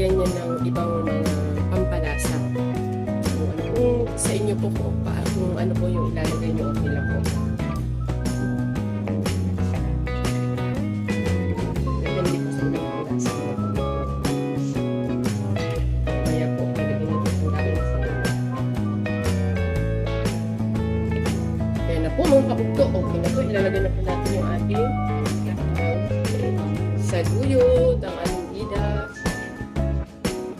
lalagyan niya ng ibang mga pampalasa. Kung sa inyo po kung ano po yung ilalagay niyo, okay lang po. Depende po sa inyo kung lasa mo. Kaya po, ilagay niyo po kung lasa sa inyo. Kaya na po mga kabugto, okay na po, ilalagay na po natin